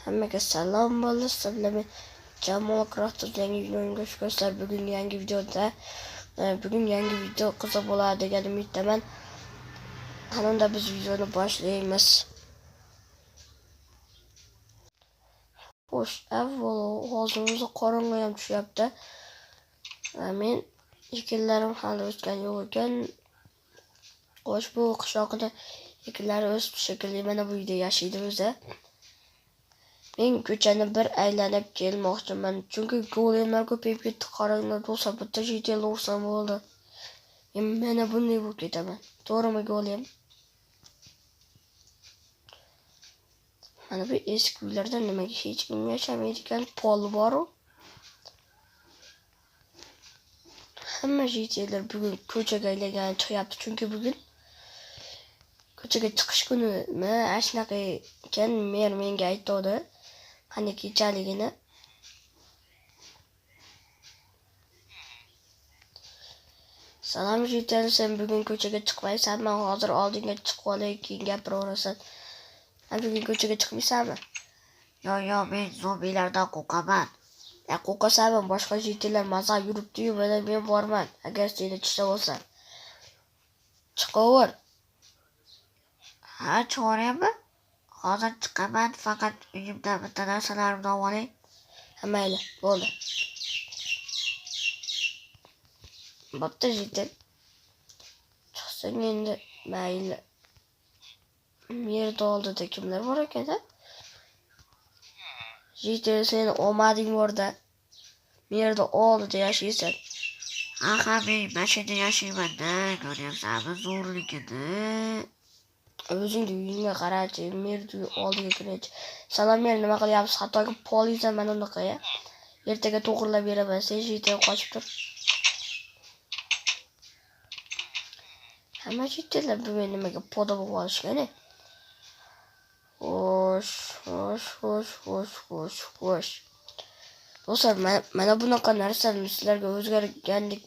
Hammaga salom bo'ldi. Sizlar bilan Jamoa Crafters yangi videoga xush kelibsizlar. Bugun yangi video qiziq bo'ladi degan umiddaman. Qanday biz videoni boshlaymiz. Xo'sh, avvalo hozir qorong'i ham tushyapti. Men ekinlarim hali o'sgan yo'q ekan. Xo'sh, bu qishloqda ekinlar o'sib shekilli mana bu uyda yashaydi o'zi. Men ko'chani bir aylanib kelmoqchiman, chunki golemlar ko'payib ketdi. Qaranglar do'stlar, bitta jitel ursam bo'ldi. Men mana bunday bo'lib ketaman. To'g'rimi golem? Mana bu eski uylarda nimaga hech kim yashamaydigan pol bor-ku. Hamma jitellar bugun ko'chaga aylangan chiqyapti, chunki bugun ko'chaga chiqish kunimi shunaqa ekan. Mer menga aytdi qanday kechaligini. Salom jitel, sen bugun ko'chaga chiqmaysan. Men hozir oldinga chiqib olay, keyin gapiraverasan. Sen bugun ko'chaga chiqmaysanmi? Yo, men zombilardan qo'rqaman. Qo'rqasanmi? Boshqa jitellar maza yuribdi-yu, mana men borman. Agar seni tushsa bo'lsa. Chiqaver. Ha, chiqaveraymi? Hozir chiqaman, faqat uyimdan bitta narsalarimni olib olay. Mayli, bo'ldi. Bo'pti jitel. Chiqsang endi mayli. Yerda oldida kimlar bor ekan? Jitel, seni omading borda. Yerda oldida yashaysan. Aha, men mashina yashayman-da, ko'ryapsanmi zo'rligini. O'zingni uyingga qarachi, merni oldiga kirach. Salom, mer, nima qilyapsiz? Hattoki politsiya mana unaqa ya. Ertaga to'g'rilab beraman, sen jitel qochib tur. Hamma jitellar bugun nimaga poda bo'lib olishgan? Xo'sh. Do'stlar, mana bunaqa narsa sizlarga o'zgargandek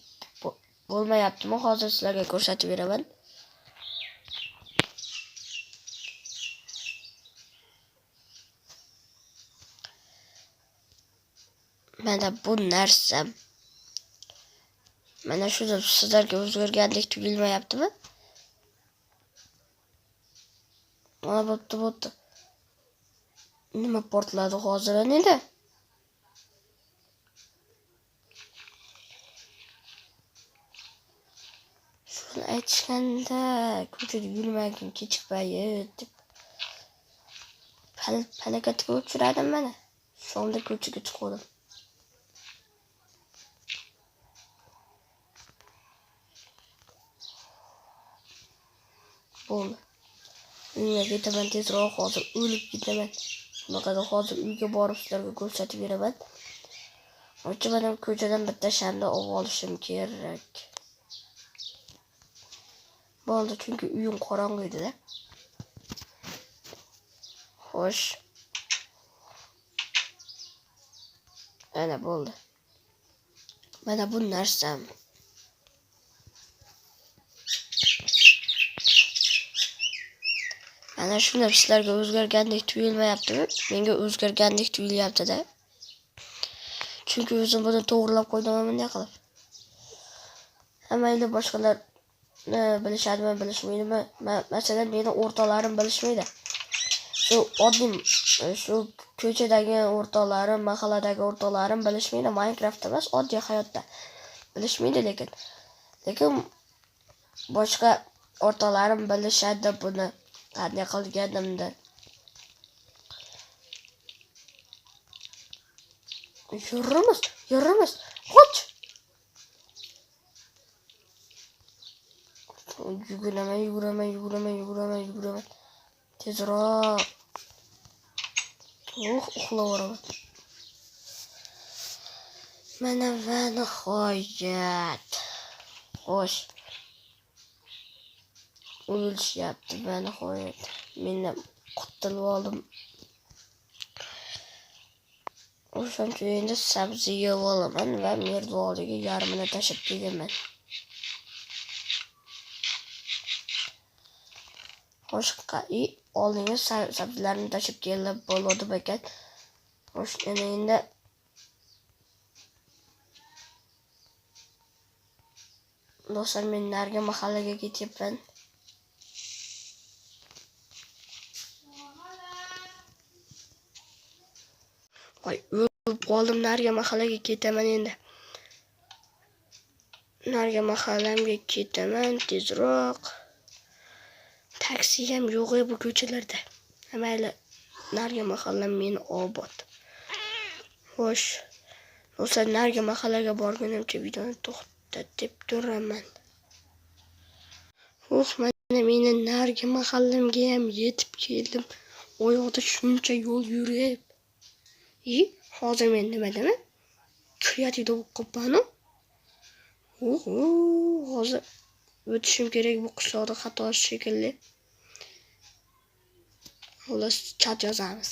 bo'lmayaptimi? Hozir sizlarga ko'rsatib beraman. Mana bu narsa. Mana shu sizlarga o'zgargandek tuyulmayaptimi? Mana bo'pti. Nima portladi hozir endi? Shuni aytishganda, ko'chada yurmagin kechik payt deb. Palakatga uchradim mana. Shomda ko'chaga chiqdim. Bo'ldi. Uyga ketaman tezroq, hozir o'lib ketaman. Bunaqada hozir uyga borib sizlarga ko'rsatib beraman. O'sha men ko'chadan bitta shamda olib olishim kerak. Bo'ldi, chunki uyim qorong'i edi-da. Xo'sh. Mana bo'ldi. Mana bu narsam. Mana shuni sizlarga o'zgargandek tuyulmayaptimi? Menga o'zgargandek tuyulyapti-da. Chunki o'zim buni to'g'rilab qo'ydim bunday qilib. Hammaylar boshqalar bilishadimi, bilishmaydimi? Masalan, meni o'rtoqlarim bilishmaydi. Shu ko'chadagi o'rtoqlarim, mahalladagi o'rtoqlarim bilishmaydi. Minecraft emas, oddiy hayotda bilishmaydi lekin boshqa o'rtoqlarim bilishadi buni. Qanday qilganimda. Yurimiz. Qoch. Yuguraman. Tezroq. Uxlayveraman. Mana va nihoyat. Xo'sh. O'lishyapti va nihoyat. Men qutulib oldim. O'shancha endi sabzi yeb olaman va merdvoliga yarmini tashib kelaman. Xo'sh, oldinga sabzilarni tashib kelib bo'ldim ekan. Xo'sh, endi do'stlar, men narigi mahallaga ketyapman. Voy, o'lib qoldim. Narigi mahallaga ketaman endi. Narigi mahallamga ketaman tezroq. Taksi ham yo'q bu ko'chalarda. Mayli, narigi mahallam meni obod. Xo'sh, do'stlar, narigi mahallaga borgunimcha videoni to'xtatib turaman. Mana meni narigi mahallamga ham yetib keldim. Oyoqda shuncha yo'l yurib. Hozir men nimadaman? Kreativda bo'lib qolibman. Hozir o'tishim kerak bu qishloqda xato shekilli. Xullas, chat yozamiz.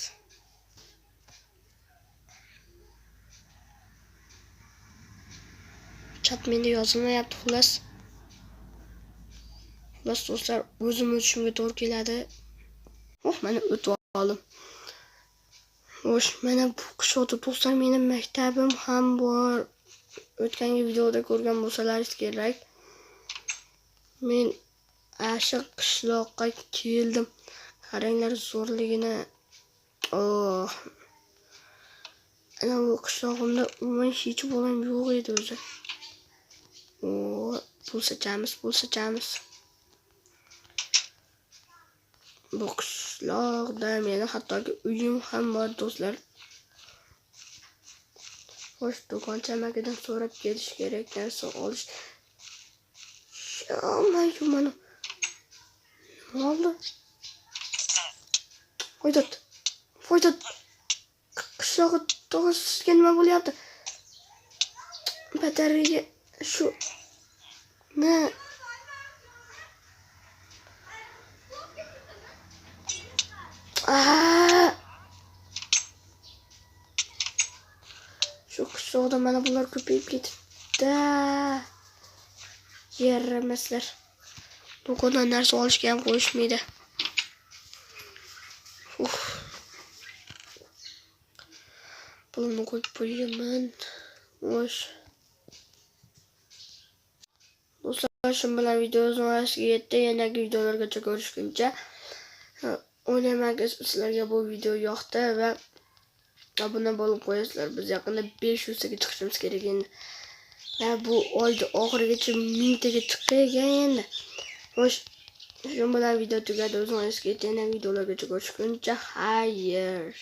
Chat menda yozilmayapti xullas. Do'stlar, o'zim o'tishimga to'g'ri keladi. Mana o'tib oldim. Xo'sh, mana bu qishloqda do'stlar, mening maktabim ham bor. O'tgangi videoda ko'rgan bo'lsalaringiz kerak. Men asha qishloqqa keldim. Qaranglar zo'rligini. Ana bu qishlog'imda umuman hech bolam yo'q edi o'zi. Pul Bu qishloqda meni hattoki uyim ham bor do'stlar. Xo'sh, do'konchi amakidan so'rab kelish kerak, narsa olish. Mana. Nima oldi? Foydat. Qishlog'i to'g'risiga nima bo'lyapti? Batareya shu. Shu qishloqda mana bular ko'payib ketibdi. Yaramaslar. Do'kondan narsa olishga ham qo'yishmaydi. Pulimni qo'yib qo'yaman. Xo'sh. Do'stlar, shu bilan videomiz orasiga yetdi. Yangi videolargacha ko'rishguncha o'ylaymanki sizlarga bu video yoqdi va obuna bo'lib qo'yasizlar. Biz yaqinda 500 taga chiqishimiz kerak endi. Va bu oyda oxirigacha 1000 taga chiqagan endi. Xo'sh, shu bilan video tugadi. O'zingizga yana videolargacha ko'rishguncha xayr.